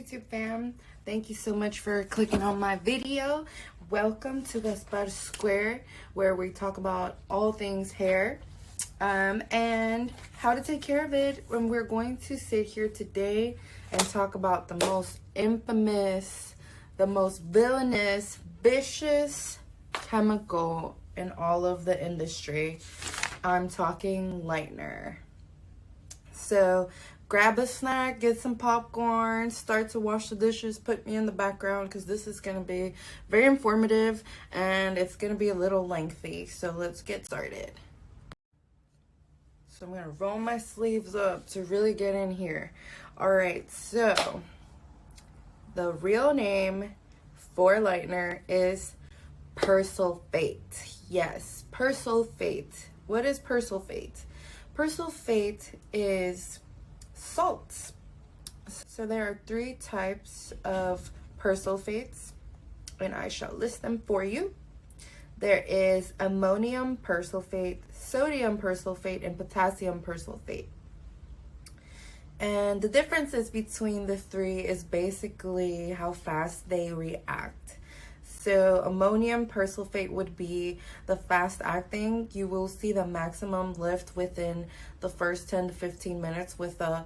YouTube fam, thank you so much for clicking on my video. Welcome to the Spud Square, where we talk about all things hair and how to take care of it. And we're going to sit here today and talk about the most infamous, the most villainous, vicious chemical in all of the industry. I'm talking Lightner. So grab a snack, get some popcorn, start to wash the dishes, put me in the background because this is going to be very informative and it's going to be a little lengthy. So let's get started. So I'm going to roll my sleeves up to really get in here. All right, so the real name for Lightner is PERSULFATE. Yes, PERSULFATE. What is PERSULFATE? PERSULFATE is salts. So there are 3 types of PERSULFATEs, and I shall list them for you. There is ammonium persulfate, sodium persulfate, and potassium persulfate. And the differences between the 3 is basically how fast they react. So ammonium persulfate would be the fast acting. You will see the maximum lift within the first 10 to 15 minutes with the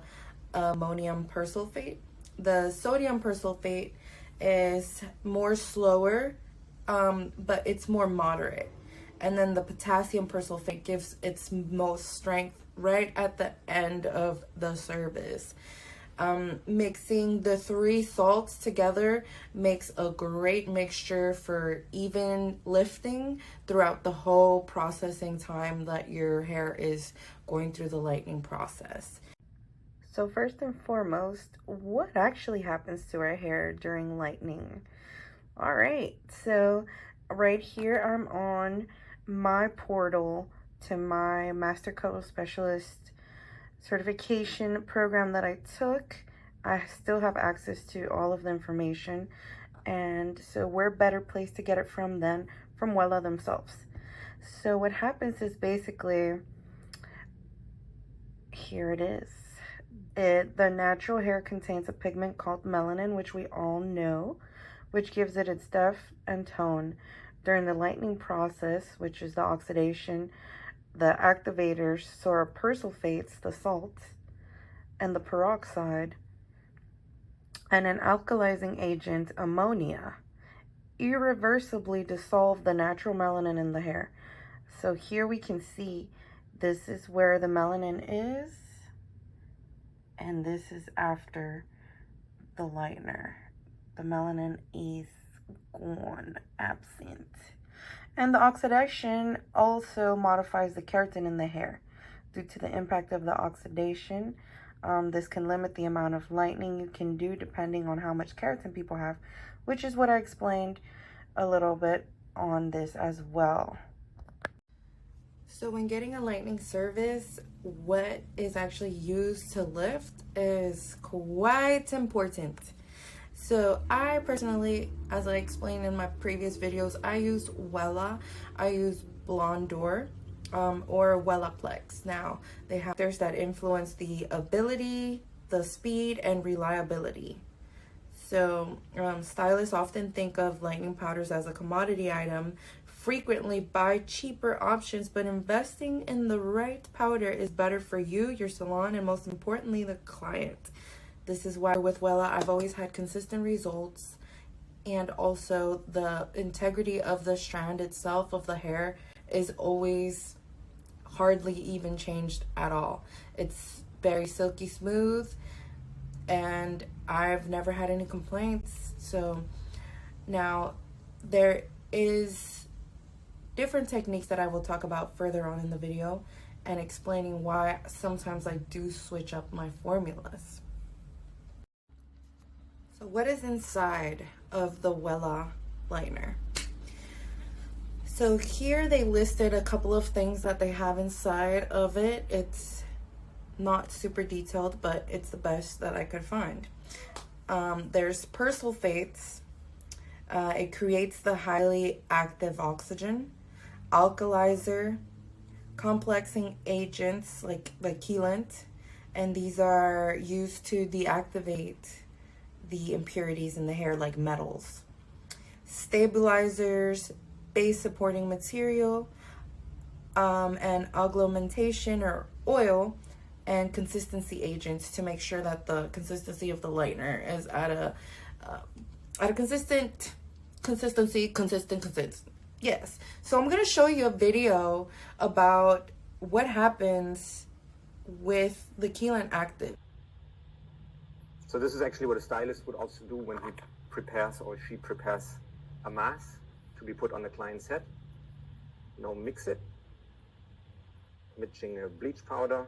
ammonium persulfate. The sodium persulfate is more slower, but it's more moderate. And then the potassium persulfate gives its most strength right at the end of the service. Mixing the 3 salts together makes a great mixture for even lifting throughout the whole processing time that your hair is going through the lightening process. So first and foremost, what actually happens to our hair during lightening? All right, so right here I'm on my portal to my Master Color Specialist certification program that I took. I still have access to all of the information, and so we're better placed to get it from than from Wayyyy themselves. So what happens is basically, here it is. The natural hair contains a pigment called melanin, which we all know, which gives it its depth and tone. During the lightening process, which is the oxidation, the activators, so our persulfates, the salts, and the peroxide, and an alkalizing agent, ammonia, irreversibly dissolve the natural melanin in the hair. So here we can see this is where the melanin is, and this is after the lightener. The melanin is gone, absent. And the oxidation also modifies the keratin in the hair. Due to the impact of the oxidation, this can limit the amount of lightening you can do depending on how much keratin people have, which is what I explained a little bit on this as well. So when getting a lightening service, what is actually used to lift is quite important. So I personally, as I explained in my previous videos, I use Wayyyy. I use Blondor or Wayyaplex. Now, they have factors that influence the ability, the speed, and reliability. So stylists often think of lightening powders as a commodity item, frequently buy cheaper options, but investing in the right powder is better for you, your salon, and most importantly, the client. This is why with Wayyyy, I've always had consistent results, and also the integrity of the strand itself of the hair is always hardly even changed at all. It's very silky smooth, and I've never had any complaints. So now there is different techniques that I will talk about further on in the video and explaining why sometimes I do switch up my formulas. So what is inside of the Wayyyy lightener? So here they listed a couple of things that they have inside of it. It's not super detailed, but it's the best that I could find. There's persulfates. It creates the highly active oxygen, alkalizer, complexing agents like chelant, and these are used to deactivate the impurities in the hair, like metals. Stabilizers, base supporting material, and augmentation or oil, and consistency agents to make sure that the consistency of the lightener is at a consistent. Yes. So I'm gonna show you a video about what happens with the Keelan Active. So this is actually what a stylist would also do when he prepares or she prepares a mask to be put on the client's head. Now mix it, mixing a bleach powder,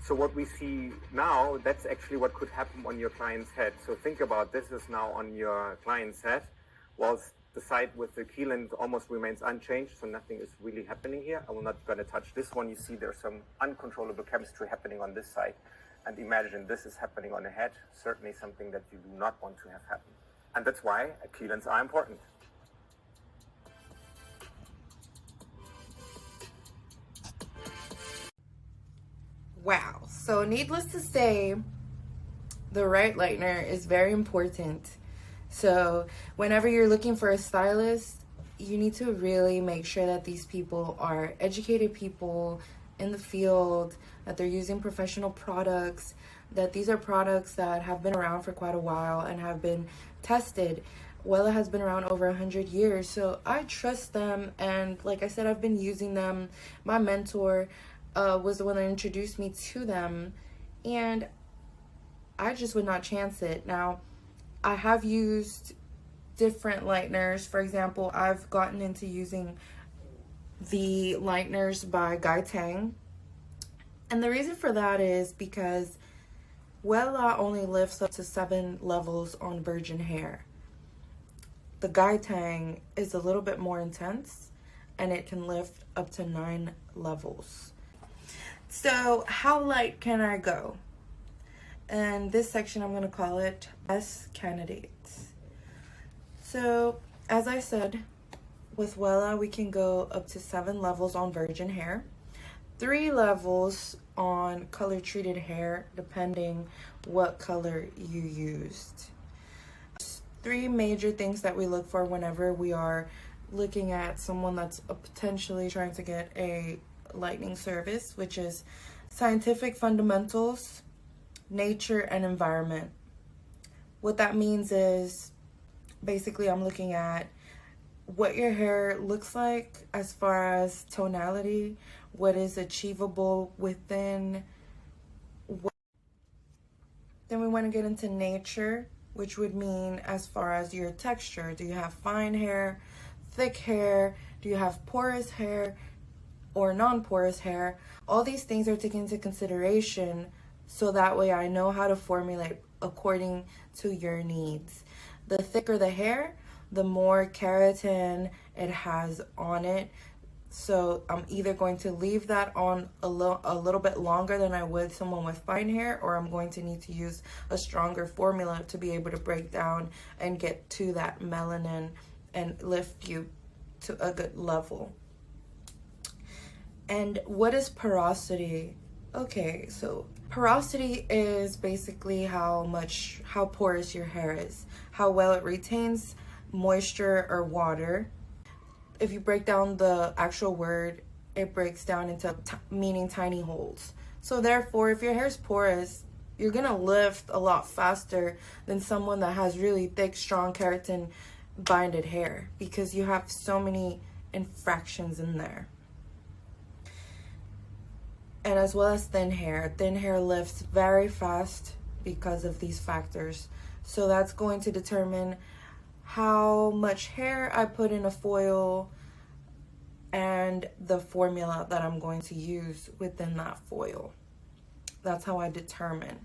so what we see now, that's actually what could happen on your client's head. So think about this is now on your client's head, whilst the side with the Keelan almost remains unchanged, so nothing is really happening here. I'm not going to touch this one. You see there's some uncontrollable chemistry happening on this side. And imagine this is happening on the head, certainly something that you do not want to have happen. And that's why Keelans are important. Wow. So needless to say, the right lightener is very important. So whenever you're looking for a stylist, you need to really make sure that these people are educated people in the field, that they're using professional products, that these are products that have been around for quite a while and have been tested. Wella has been around over 100 years, so I trust them, and like I said, I've been using them. My mentor was the one that introduced me to them, and I just would not chance it. Now, I have used different lighteners. For example, I've gotten into using the lighteners by Guy Tang, and the reason for that is because Wella only lifts up to 7 levels on virgin hair. The Guy Tang is a little bit more intense, and it can lift up to 9 levels. So how light can I go? And this section, I'm going to call it best candidates. So as I said, with Wella, we can go up to 7 levels on virgin hair, 3 levels on color treated hair, depending what color you used. 3 major things that we look for whenever we are looking at someone that's potentially trying to get a lightening service, which is scientific fundamentals, nature, and environment. What that means is basically I'm looking at what your hair looks like as far as tonality, what is achievable within. Then we want to get into nature, which would mean as far as your texture. Do you have fine hair, thick hair? Do you have porous hair or non-porous hair? All these things are taken into consideration, so that way I know how to formulate according to your needs. The thicker the hair, the more keratin it has on it. So I'm either going to leave that on a little bit longer than I would someone with fine hair, or I'm going to need to use a stronger formula to be able to break down and get to that melanin and lift you to a good level. And what is porosity? Okay, so porosity is basically how porous your hair is, how well it retains moisture or water. If you break down the actual word, it breaks down into meaning tiny holes. So therefore, if your hair is porous, you're gonna lift a lot faster than someone that has really thick, strong keratin binded hair, because you have so many infractions in there. And as well as thin hair. Thin hair lifts very fast because of these factors. So that's going to determine how much hair I put in a foil and the formula that I'm going to use within that foil. That's how I determine.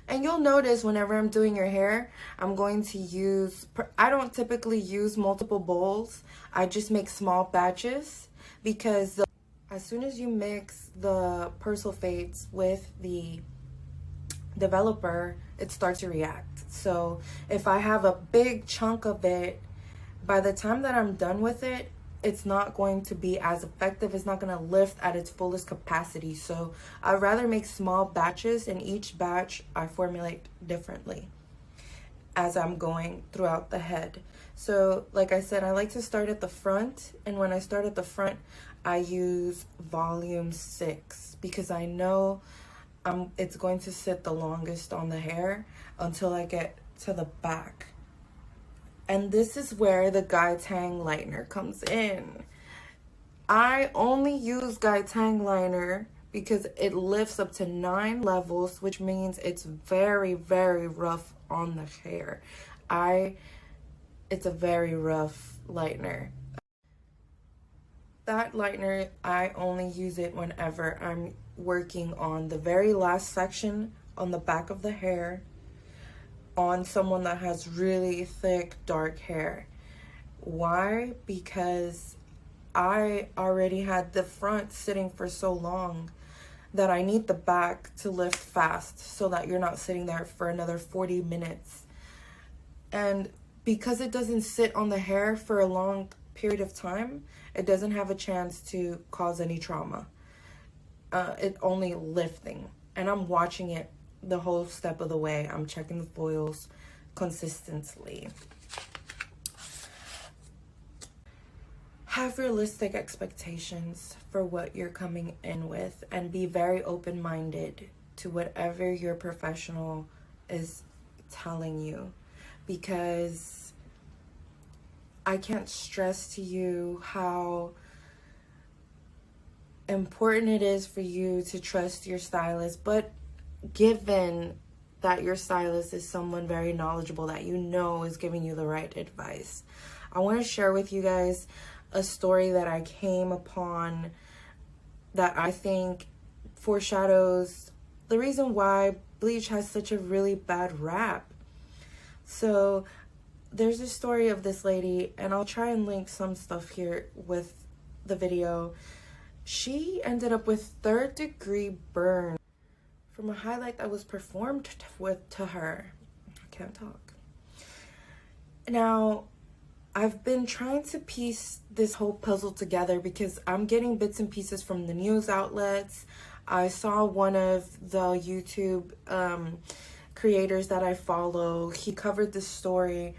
And you'll notice whenever I'm doing your hair, I'm going to use, I don't typically use multiple bowls. I just make small batches, because as soon as you mix the PERSULFATEs with the developer, it starts to react. So if I have a big chunk of it by the time that I'm done with it, it's not going to be as effective. It's not going to lift at its fullest capacity. So I'd rather make small batches, and each batch I formulate differently as I'm going throughout the head. So like I said, I like to start at the front, and when I start at the front, I use volume 6 because I know it's going to sit the longest on the hair until I get to the back. And this is where the Guy Tang Lightner comes in. I only use Guy Tang Lightner because it lifts up to 9 levels, which means it's very, very rough on the hair. It's a very rough lightener. That lightener, I only use it whenever I'm working on the very last section on the back of the hair on someone that has really thick, dark hair. Why? Because I already had the front sitting for so long that I need the back to lift fast so that you're not sitting there for another 40 minutes. And because it doesn't sit on the hair for a long period of time, it doesn't have a chance to cause any trauma. It's only lifting. And I'm watching it the whole step of the way. I'm checking the foils consistently. Have realistic expectations for what you're coming in with, and be very open-minded to whatever your professional is telling you, because I can't stress to you how important it is for you to trust your stylist. But given that your stylist is someone very knowledgeable that you know is giving you the right advice, I want to share with you guys a story that I came upon that I think foreshadows the reason why bleach has such a really bad rap. So there's a story of this lady, and I'll try and link some stuff here with the video. She ended up with 3rd-degree burn from a highlight that was performed to her. I can't talk. Now, I've been trying to piece this whole puzzle together because I'm getting bits and pieces from the news outlets. I saw one of the YouTube creators that I follow. He covered this story.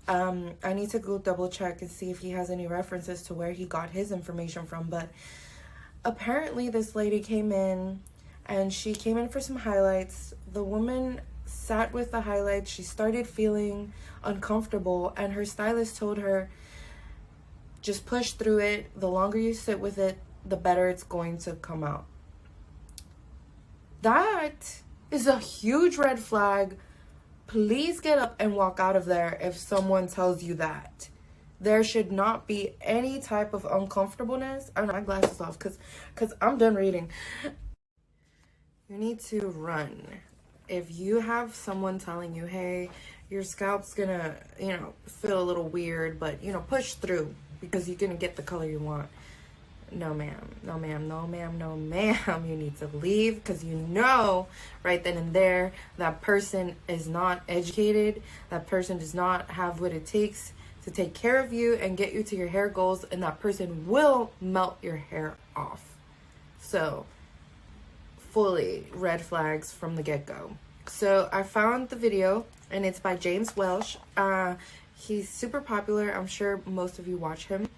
I need to go double check and see if he has any references to where he got his information from. But apparently this lady came in, and she came in for some highlights. The woman sat with the highlights. She started feeling uncomfortable, and her stylist told her, just push through it. The longer you sit with it, the better it's going to come out. That is a huge red flag. Please get up and walk out of there if someone tells you that. There should not be any type of uncomfortableness. I know, my glasses off because I'm done reading. You need to run. If you have someone telling you, hey, your scalp's gonna, feel a little weird, but, push through because you're gonna get the color you want. No, ma'am. No, ma'am. No, ma'am. No, ma'am. You need to leave because right then and there, that person is not educated. That person does not have what it takes to take care of you and get you to your hair goals, and that person will melt your hair off. So, fully red flags from the get-go. So I found the video, and it's by James Welsch. He's super popular. I'm sure most of you watch him.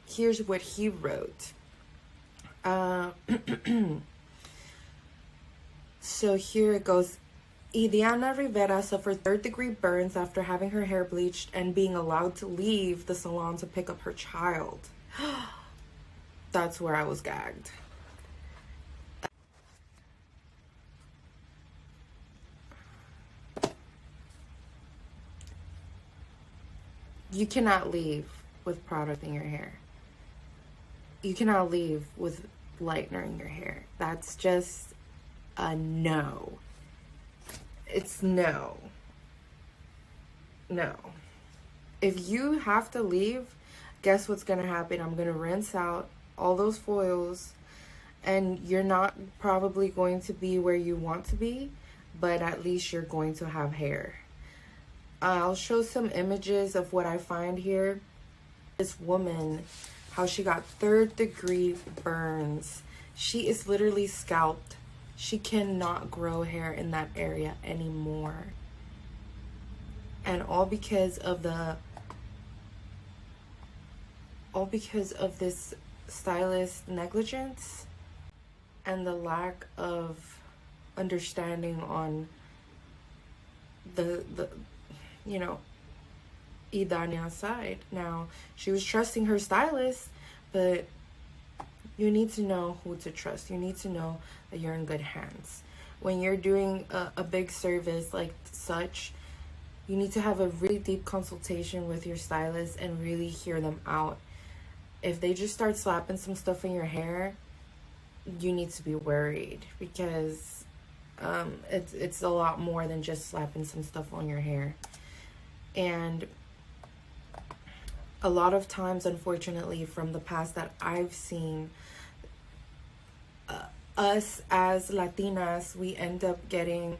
Here's what he wrote. So here it goes. Idiana Rivera suffered 3rd-degree burns after having her hair bleached and being allowed to leave the salon to pick up her child. That's where I was gagged. You cannot leave with product in your hair. You cannot leave with lightener in your hair. That's just a no. It's no. No. If you have to leave, guess what's going to happen? I'm going to rinse out all those foils, and you're not probably going to be where you want to be, but at least you're going to have hair. I'll show some images of what I find here. This woman, how she got 3rd-degree burns. She is literally scalped. She cannot grow hair in that area anymore. And all because of this stylist negligence and the lack of understanding on the you know, Idania side. Now, she was trusting her stylist, but you need to know who to trust. You need to know that you're in good hands. When you're doing a big service like such, you need to have a really deep consultation with your stylist and really hear them out. If they just start slapping some stuff in your hair, you need to be worried, because it's a lot more than just slapping some stuff on your hair. And a lot of times, unfortunately, from the past that I've seen, us as Latinas, we end up getting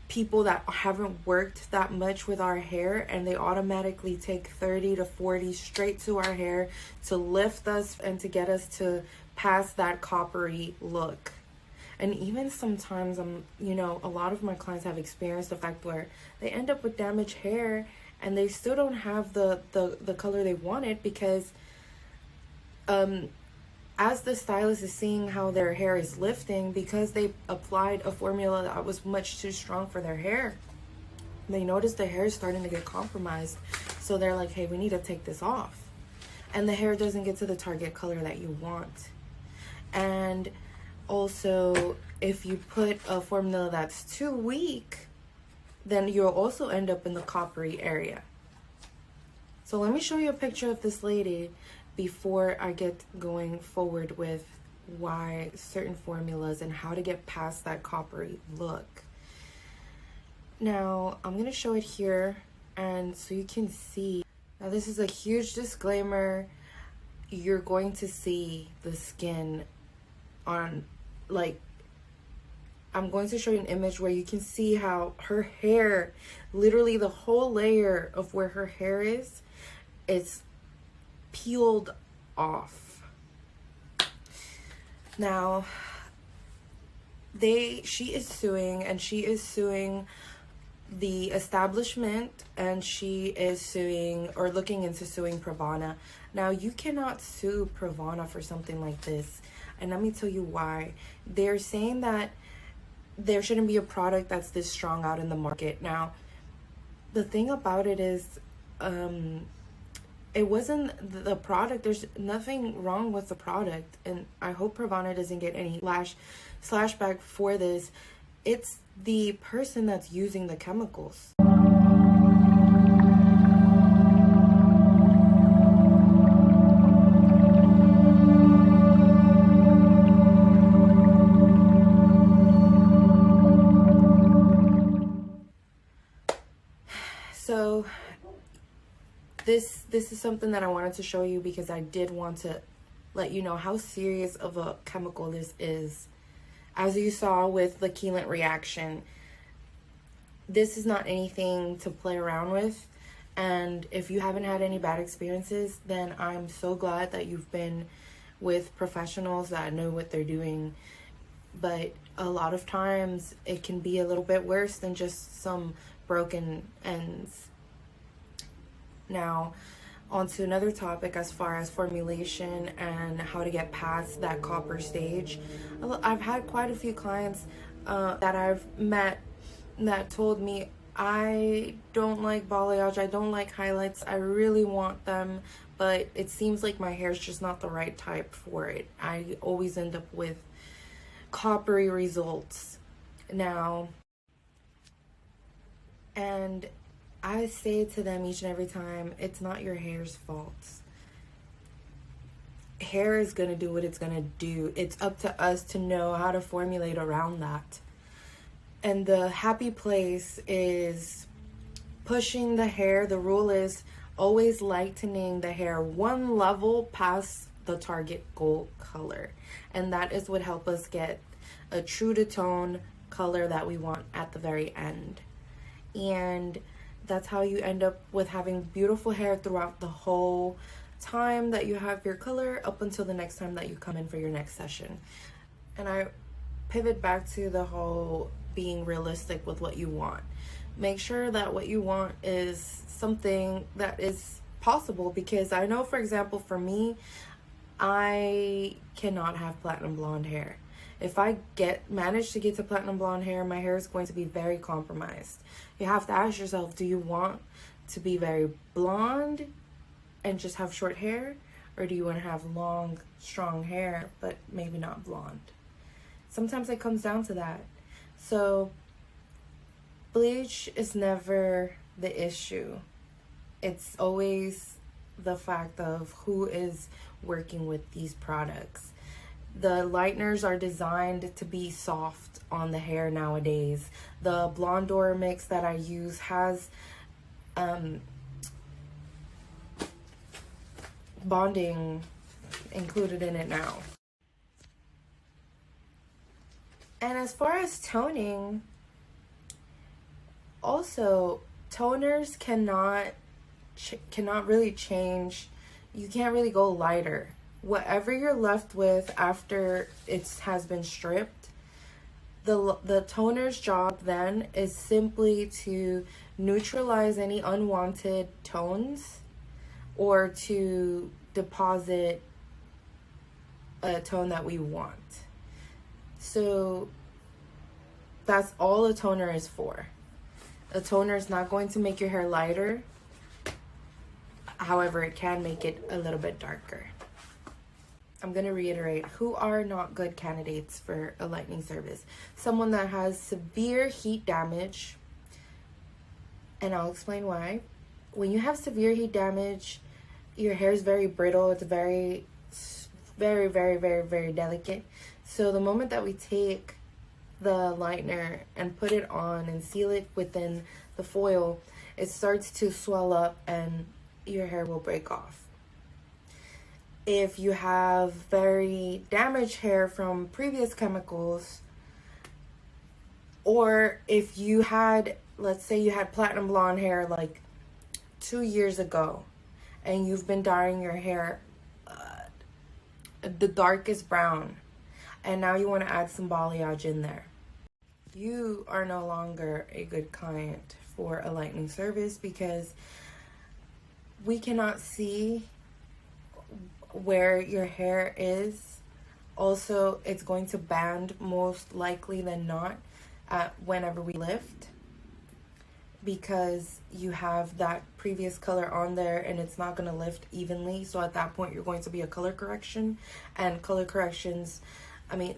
people that haven't worked that much with our hair, and they automatically take 30 to 40 straight to our hair to lift us and to get us to pass that coppery look. And even sometimes, you know, a lot of my clients have experienced the fact where they end up with damaged hair and they still don't have the color they wanted, because as the stylist is seeing how their hair is lifting, because they applied a formula that was much too strong for their hair, they notice the hair is starting to get compromised. So they're like, hey, we need to take this off. And the hair doesn't get to the target color that you want. And also, if you put a formula that's too weak, then you'll also end up in the coppery area. So let me show you a picture of this lady before I get going forward with why certain formulas and how to get past that coppery look. Now, I'm going to show it here, and so you can see. Now, this is a huge disclaimer. You're going to see the skin on, like, I'm going to show you an image where you can see how her hair, literally the whole layer of where her hair is, it's peeled off. Now, she is suing, and she is suing the establishment, and she is suing, or looking into suing, Pravana. Now, you cannot sue Pravana for something like this, and let me tell you why. They're saying that there shouldn't be a product that's this strong out in the market. Now, the thing about it is, it wasn't the product. There's nothing wrong with the product, and I hope Pravana doesn't get any slashback for this. It's the person that's using the chemicals. So this is something that I wanted to show you, because I did want to let you know how serious of a chemical this is. As you saw with the chelate reaction, this is not anything to play around with. And if you haven't had any bad experiences, then I'm so glad that you've been with professionals that know what they're doing. But a lot of times it can be a little bit worse than just some broken ends. Now, on to another topic as far as formulation and how to get past that copper stage. I've had quite a few clients that I've met that told me, I don't like balayage, I don't like highlights, I really want them, but it seems like my hair is just not the right type for it. I always end up with coppery results. Now, and I say to them each and every time, it's not your hair's fault. Hair is going to do what it's going to do. It's up to us to know how to formulate around that. And the happy place is pushing the hair. The rule is always lightening the hair one level past the target goal color. And that is what helps us get a true to tone color that we want at the very end. And That's how you end up with having beautiful hair throughout the whole time that you have your color up until the next time that you come in for your next session. And I pivot back to the whole being realistic with what you want. Make sure that what you want is something that is possible, because I know, for example, for me, I cannot have platinum blonde hair. If I manage to get to platinum blonde hair, my hair is going to be very compromised. You have to ask yourself, do you want to be very blonde and just have short hair? Or do you want to have long, strong hair, but maybe not blonde? Sometimes it comes down to that. So bleach is never the issue. It's always the fact of who is working with these products. The lighteners are designed to be soft on the hair nowadays. The Blondor mix that I use has bonding included in it now. And as far as toning, also toners cannot really change. You can't really go lighter. Whatever you're left with after it has been stripped, the toner's job then is simply to neutralize any unwanted tones or to deposit a tone that we want. So that's all a toner is for. A toner is not going to make your hair lighter. However, it can make it a little bit darker. I'm going to reiterate, who are not good candidates for a lightening service? Someone that has severe heat damage, and I'll explain why. When you have severe heat damage, your hair is very brittle. It's very, very, very, very, very delicate. So the moment that we take the lightener and put it on and seal it within the foil, it starts to swell up and your hair will break off. If you have very damaged hair from previous chemicals, or if you had, let's say you had platinum blonde hair like 2 years ago and you've been dyeing your hair the darkest brown, and now you want to add some balayage in there, you are no longer a good client for a lightening service, because we cannot see where your hair is. Also, it's going to band most likely than not whenever we lift, because you have that previous color on there and it's not going to lift evenly. So at that point, you're going to be a color correction, and color corrections, I mean,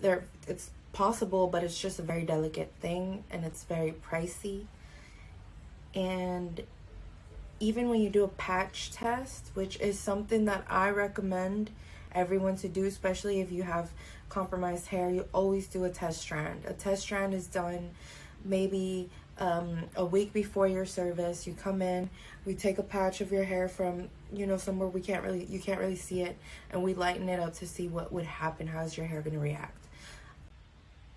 it's possible, but it's just a very delicate thing and it's very pricey. And even when you do a patch test, which is something that I recommend everyone to do, especially if you have compromised hair, you always do a test strand. A test strand is done maybe a week before your service. You come in, we take a patch of your hair from, you know, somewhere you can't really see it, and we lighten it up to see what would happen. How's your hair going to react?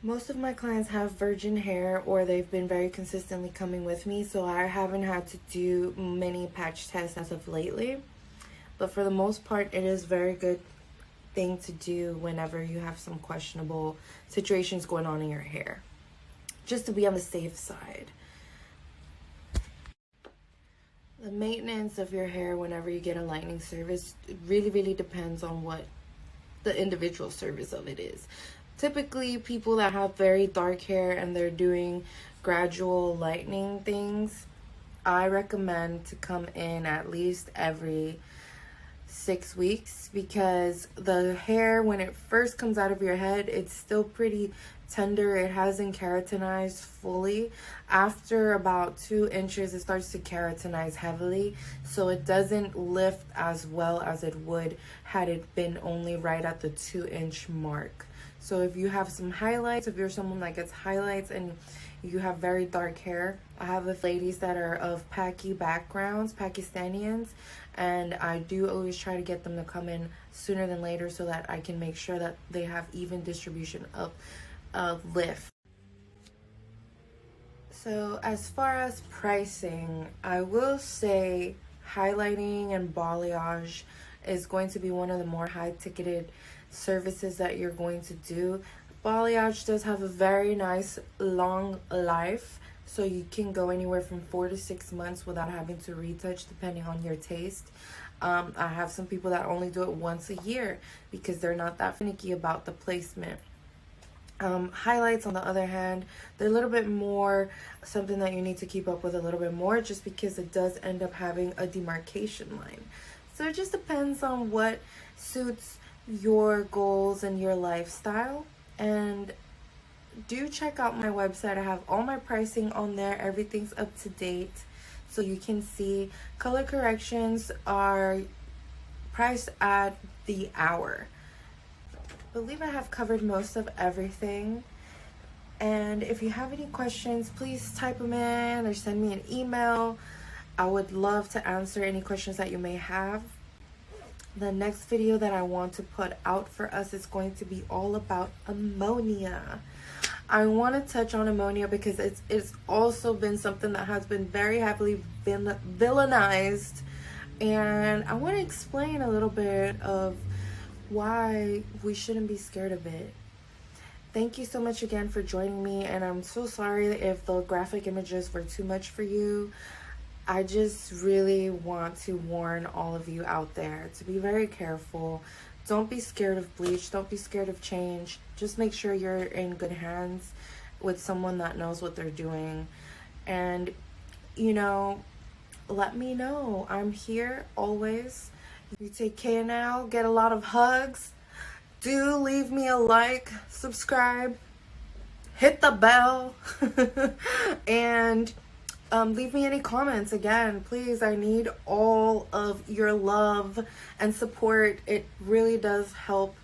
Most of my clients have virgin hair, or they've been very consistently coming with me, so I haven't had to do many patch tests as of lately. But for the most part, it is a very good thing to do whenever you have some questionable situations going on in your hair, just to be on the safe side. The maintenance of your hair whenever you get a lightening service really depends on what the individual service of it is. Typically, people that have very dark hair and they're doing gradual lightening things, I recommend to come in at least every 6 weeks, because the hair, when it first comes out of your head, it's still pretty tender. It hasn't keratinized fully. After about 2 inches, it starts to keratinize heavily, so it doesn't lift as well as it would had it been only right at the 2-inch mark. So if you have some highlights, if you're someone that gets highlights and you have very dark hair, I have with ladies that are of Paki backgrounds, Pakistanians, and I do always try to get them to come in sooner than later so that I can make sure that they have even distribution of lift. So as far as pricing, I will say highlighting and balayage is going to be one of the more high-ticketed services that you're going to do. Balayage does have a very nice long life, so you can go anywhere from 4 to 6 months without having to retouch depending on your taste. I have some people that only do it once a year because they're not that finicky about the placement. Highlights, on the other hand, they're a little bit more something that you need to keep up with a little bit more, just because it does end up having a demarcation line. So it just depends on what suits your goals and your lifestyle. And do check out my website. I have all my pricing on there. Everything's up to date, so you can see. Color corrections are priced at the hour. I believe I have covered most of everything. And if you have any questions, please type them in or send me an email. I would love to answer any questions that you may have. The next video that I want to put out for us is going to be all about ammonia. I want to touch on ammonia because it's also been something that has been very heavily villainized, and I want to explain a little bit of why we shouldn't be scared of it. Thank you so much again for joining me, and I'm so sorry if the graphic images were too much for you. I just really want to warn all of you out there to be very careful. Don't be scared of bleach. Don't be scared of change. Just make sure you're in good hands with someone that knows what they're doing. And, you know, let me know. I'm here always. You take care now. Get a lot of hugs. Do leave me a like, subscribe, hit the bell, and leave me any comments. Again, please, I need all of your love and support. It really does help.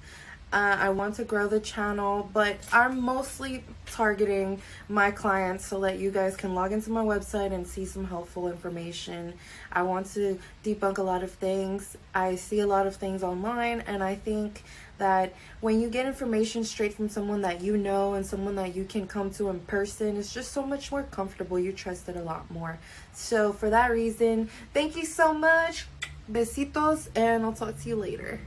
I want to grow the channel, but I'm mostly targeting my clients so that you guys can log into my website and see some helpful information. I want to debunk a lot of things. I see a lot of things online, and I think that when you get information straight from someone that you know and someone that you can come to in person, it's just so much more comfortable. You trust it a lot more. So for that reason, thank you so much. Besitos, and I'll talk to you later.